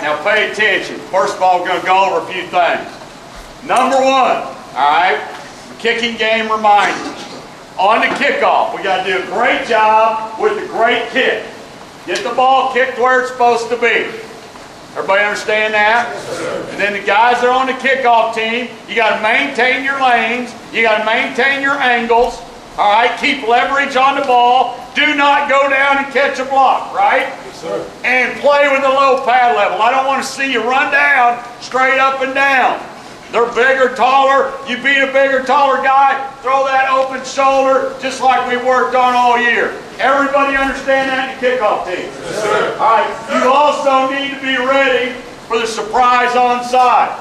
right, now pay attention. First of all, we're going to go over a few things. Number one, all right, kicking game reminders. On the kickoff, we got to do a great job with the great kick. Get the ball kicked where it's supposed to be. Everybody understand that? Yes, and then the guys that are on the kickoff team, you got to maintain your lanes. You got to maintain your angles. All right, keep leverage on the ball. Do not go down and catch a block, right? Yes, sir. And play with a low pad level. I don't want to see you run down straight up and down. They're bigger, taller. You beat a bigger, taller guy, throw that open shoulder just like we worked on all year. Everybody understand that in the kickoff team? Yes, sir. All right. You also need to be ready for the surprise onside.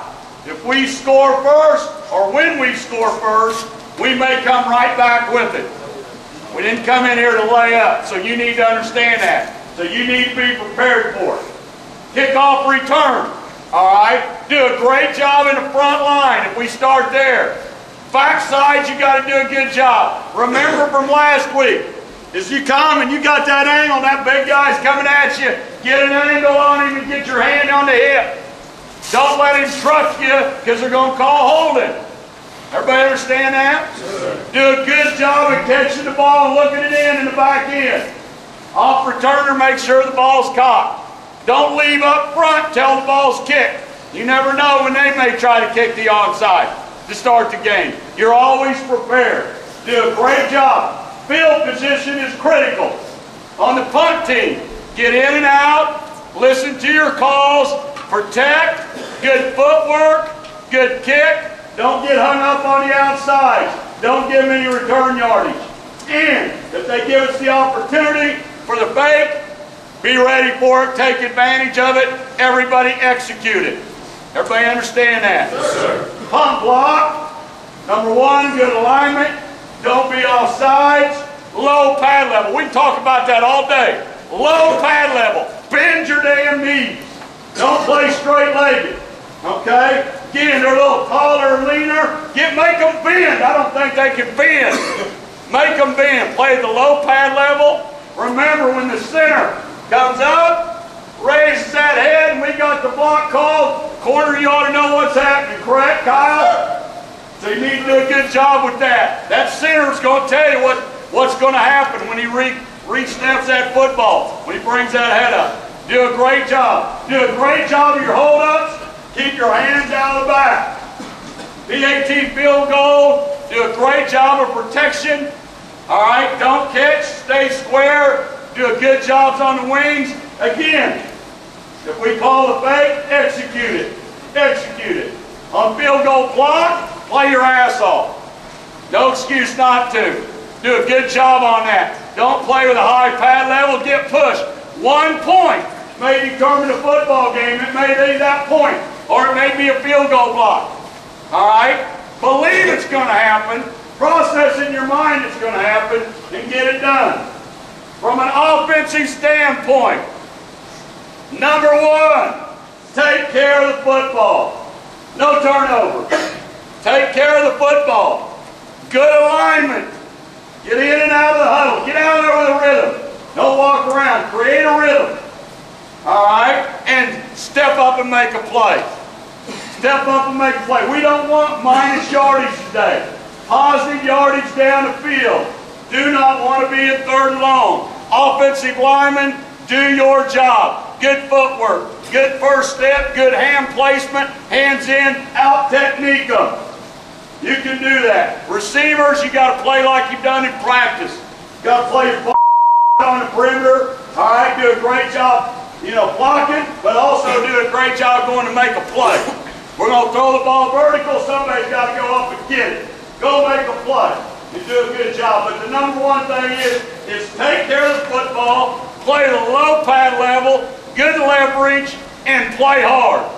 If we score first, or when we score first, we may come right back with it. We didn't come in here to lay up, so you need to understand that. So you need to be prepared for it. Kickoff return. All right, do a great job in the front line if we start there. Backside, you got to do a good job. Remember from last week, as you come and you got that angle, that big guy's coming at you, get an angle on him and get your hand on the hip. Don't let him truck you because they're going to call holding. Everybody understand that? Sure. Do a good job of catching the ball and looking it in the back end. Off returner, make sure the ball's caught. Don't leave up front till the ball's kicked. You never know when they may try to kick the onside to start the game. You're always prepared. Do a great job. Field position is critical. On the punt team, get in and out, listen to your calls, protect, good footwork, good kick. Don't get hung up on the outside. Don't give them any return yardage. And if they give us the opportunity for the fake, be ready for it, take advantage of it, everybody execute it. Everybody understand that? Yes, sir. Pump block, number one, good alignment, don't be off sides, low pad level. We can talk about that all day. Low pad level, bend your damn knees. Don't play straight-legged, okay? Again, they're a little taller and leaner. Make them bend. I don't think they can bend. Make them bend. Play at the low pad level. Remember, when the center comes up, raises that head, and we got the block called. Corner, you ought to know what's happening, correct, Kyle? So you need to do a good job with that. That center's going to tell you what's going to happen when he re-snaps that football, when he brings that head up. Do a great job. Do a great job of your hold-ups. Keep your hands out of the back. PAT field goal. Do a great job of protection. All right, don't catch. Stay square. Do a good job on the wings. Again, if we call the fake, execute it. Execute it. On field goal block, play your ass off. No excuse not to. Do a good job on that. Don't play with a high pad level. Get pushed. 1 point may determine the football game. It may be that point, or it may be a field goal block. All right? Believe it's going to happen. Process in your mind it's going to happen, and get it done. From an offensive standpoint, number one, take care of the football. No turnover. Take care of the football. Good alignment. Get in and out of the huddle. Get out there with a rhythm. Don't walk around. Create a rhythm. All right? And step up and make a play. Step up and make a play. We don't want minus yardage today. Positive yardage down the field. Do not want to be in third and long. Offensive linemen, do your job. Good footwork, good first step, good hand placement, hands in, out technique them. You can do that. Receivers, you got to play like you've done in practice. You got to play your on the perimeter. All right, do a great job, blocking, but also do a great job going to make a play. We're going to throw the ball vertical. Somebody's got to go up and get it. Go make a play. You do a good job. But the number one thing is take care of the football, play at a low pad level, good leverage, and play hard.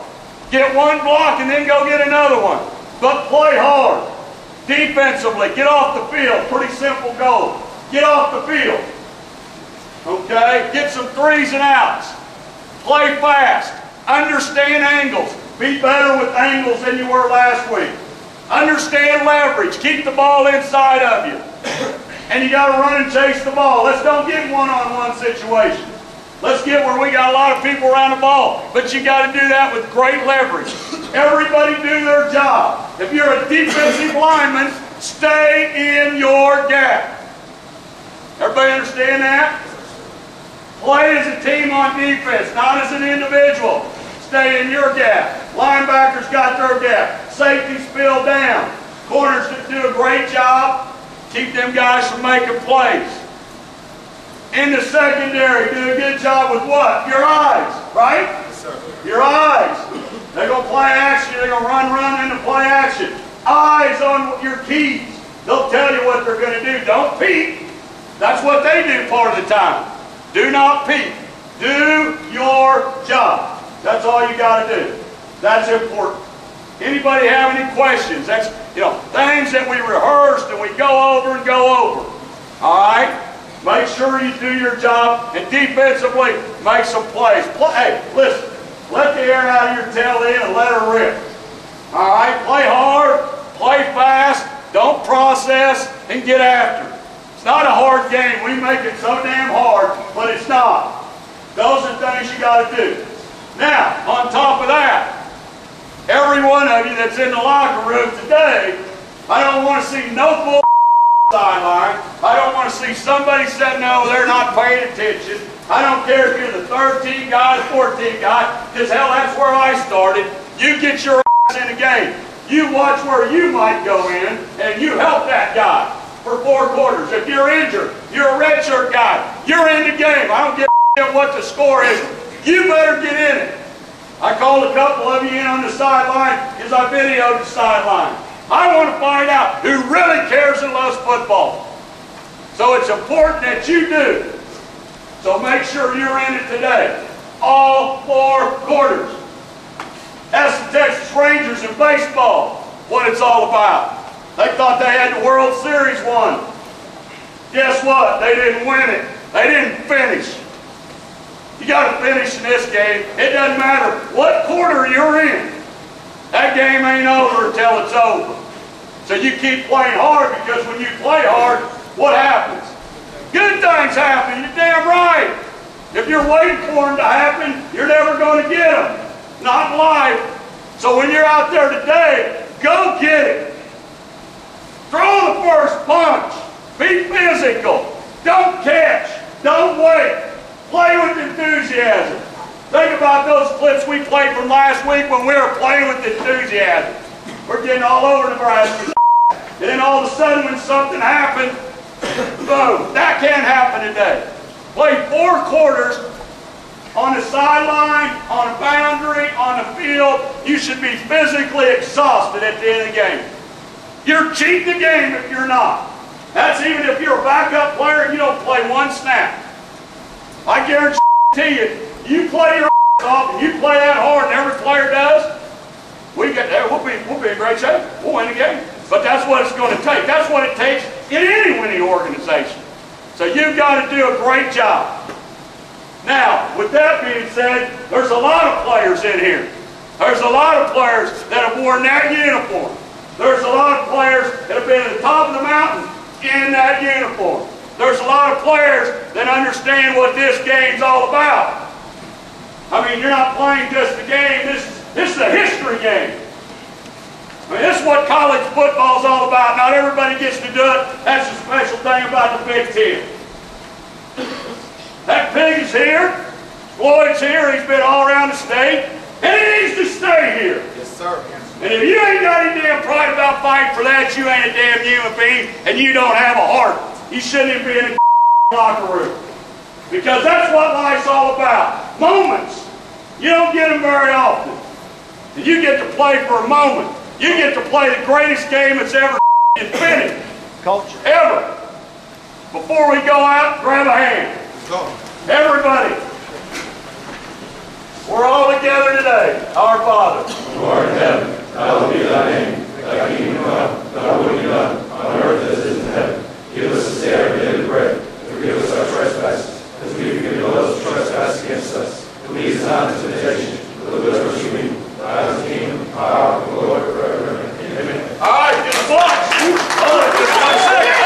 Get one block and then go get another one. But play hard. Defensively, get off the field. Pretty simple goal. Get off the field. Okay? Get some threes and outs. Play fast. Understand angles. Be better with angles than you were last week. Understand leverage. Keep the ball inside of you. And you got to run and chase the ball. Let's don't get one-on-one situation. Let's get where we got a lot of people around the ball. But you got to do that with great leverage. Everybody do their job. If you're a defensive lineman, stay in your gap. Everybody understand that? Play as a team on defense, not as an individual. Stay in your gap. Linebackers got their gap. Safeties fill down. Corners that do a great job, keep them guys from making plays. In the secondary, do a good job with what? Your eyes, right? Yes, sir. Your eyes. They're going to play action. They're going to run into play action. Eyes on your keys. They'll tell you what they're going to do. Don't peek. That's what they do part of the time. Do not peek. Do your job. That's all you got to do. That's important. Anybody have any questions? That's, things that we rehearsed and we go over and go over. All right? Make sure you do your job, and defensively, make some plays. Hey, listen, let the air out of your tail end and let her rip. All right? Play hard, play fast, don't process, and get after it. It's not a hard game. We make it so damn hard, but it's not. Those are things you got to do. Now, on top of that, every one of you that's in the locker room today, I don't want to see no bull sideline. I don't want to see somebody sitting over there not paying attention. I don't care if you're the 13 guy, the 14 guy, because hell, that's where I started. You get your ass in the game. You watch where you might go in, and you help that guy for 4 quarters. If you're injured, you're a redshirt guy, you're in the game. I don't give a what the score is. You better get in it. I called a couple of you in on the sideline because I videoed the sideline. I want to find out who really cares and loves football. So it's important that you do. So make sure you're in it today. All 4 quarters. That's the Texas Rangers in baseball, what it's all about. They thought they had the World Series won. Guess what? They didn't win it. They didn't finish. You got to finish in this game. It doesn't matter what quarter you're in. That game ain't over until it's over. So you keep playing hard, because when you play hard, what happens? Good things happen. You're damn right. If you're waiting for them to happen, you're never going to get them. Not in life. So when you're out there today, go get it. Throw the first punch. Be physical. Don't catch. Don't wait. Play with enthusiasm. Think about those clips we played from last week when we were playing with enthusiasm. We're getting all over Nebraska. And then all of a sudden when something happened, boom. That can't happen today. Play 4 quarters on the sideline, on a boundary, on the field. You should be physically exhausted at the end of the game. You're cheating the game if you're not. That's even if you're a backup player and you don't play 1 snap. I guarantee you play your ass off and you play that hard and every player does, we'll be in great shape. We'll win the game. But that's what it's going to take. That's what it takes in any winning organization. So you've got to do a great job. Now, with that being said, there's a lot of players in here. There's a lot of players that have worn that uniform. There's a lot of players that have been at the top of the mountain in that uniform. There's a lot of players that understand what this game's all about. I mean, you're not playing just a game. This is a history game. I mean, this is what college football's all about. Not everybody gets to do it. That's the special thing about the Big Ten. That pig is here. Floyd's here. He's been all around the state. And he needs to stay here. Yes, sir. And if you ain't got any damn pride about fighting for that, you ain't a damn human being, and you don't have a heart. You shouldn't even be in a locker room. Because that's what life's all about. Moments. You don't get them very often. And you get to play for a moment. You get to play the greatest game that's ever invented. Culture. Ever. Before we go out, grab a hand. Go. Everybody. We're all together today. Our Father, who art in heaven, hallowed be thy name. Thy kingdom come, thy will be done, on earth as it is in heaven. Give us this day our daily bread, and forgive us our trespasses, as we forgive those who trespass against us. Lead us not into temptation, but deliver us from evil. Thine is the kingdom, power, and glory forever. Amen. all right, just watch. Hold it, just 1 second.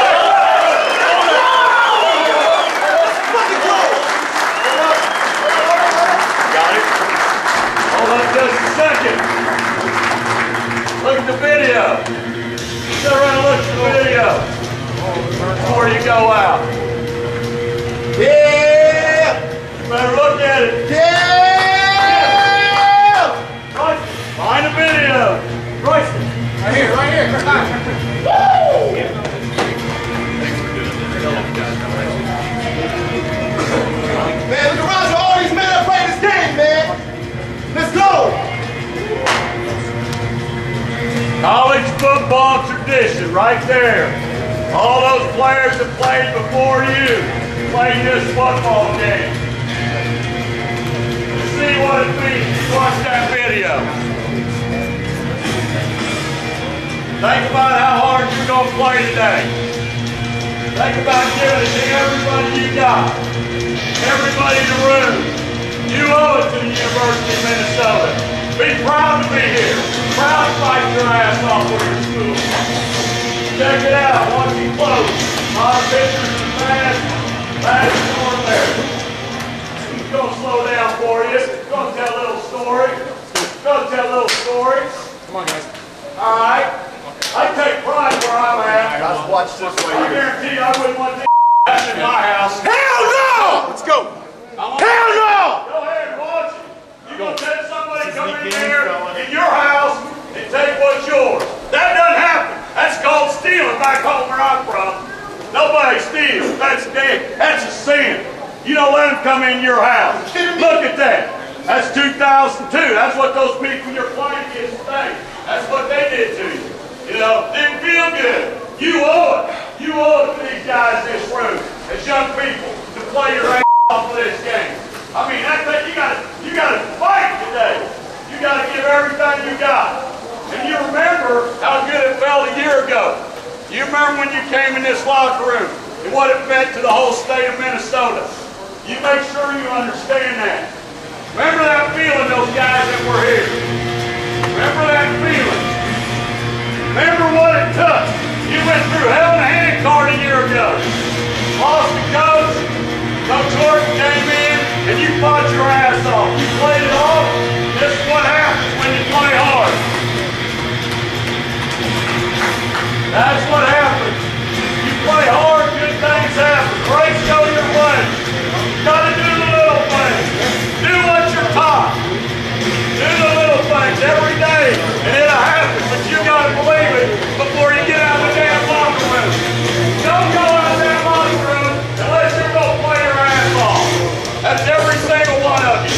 video. Sit around and look at the video before you go out. Yeah! You better look at it. Yeah! Find the video. Royston. Right here. Woo! Man, look around you, all these men that play this game, man. Let's go! College football tradition right there. All those players that played before you played this football game. See what it means. Watch that video. Think about how hard you're going to play today. Think about giving it to everybody you got. Everybody in the room. You owe it to the University of Minnesota. Be proud to be here. Proud to fight your ass off for your school. Check it out. Watch it close. A lot of pictures and fast forward there. It's going to slow down for you. It's going to tell a little story. Come on, guys. All right. I take pride where I'm at. Guys, watch this way I here. guarantee you I wouldn't want this in my house. Hell no! Let's go. Hell no! Go ahead and watch it. You're going to let somebody come in there in your house and take what's yours. That doesn't happen. That's called stealing back home where I'm from. Nobody steals. That's dead. That's a sin. You don't let them come in your house. Look at that. That's 2002. That's what those people you're playing against today. That's what they did to you. You know, didn't feel good. You owe it. You owe it to these guys in this room, as young people, to play your ass off of this game. I mean, you gotta fight today. You gotta give everything you got. And you remember how good it felt a year ago. You remember when you came in this locker room and what it meant to the whole state of Minnesota. You make sure you understand that. Remember that feeling, those guys that were here. Remember that feeling. Remember what it took. You went through hell in a handcart a year ago. Lost the coach. Coach Horton came in and you fought your ass off. You played it off. This is what happens when you play hard. That's what happens. You play hard, good things happen. Breaks go your way. You gotta do the little things. Do what you're taught. Do the little things every day, and it'll happen. But you gotta believe it before you get out of the damn locker room. Don't go out of that locker room unless you're gonna play your ass off. That's every single one of you.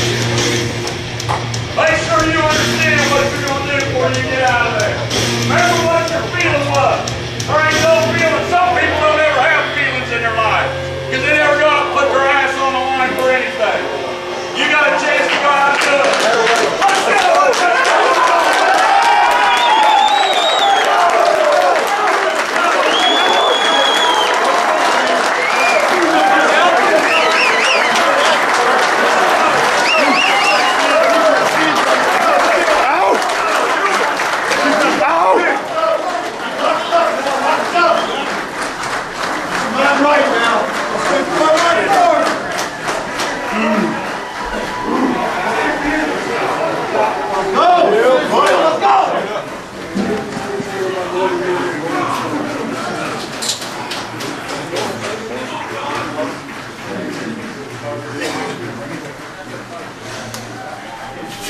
Make sure you understand what you're gonna do before you get out of there. Remember what your feeling was. There ain't no feeling. Some people don't ever have feelings in their life because they never go out and put their ass on the line for anything. You got a chance to go out and do it. Let's go!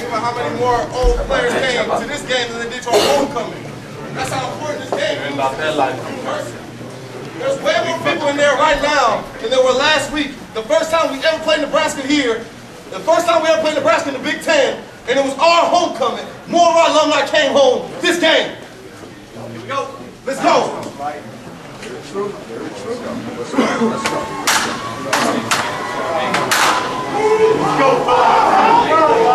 How many more old players came to this game than they did to our homecoming? That's how important this game is. There's way more people in there right now than there were last week. The first time we ever played Nebraska here, the first time we ever played Nebraska in the Big Ten, and it was our homecoming. More of our alumni came home this game. Here we go. Let's go. Let's go.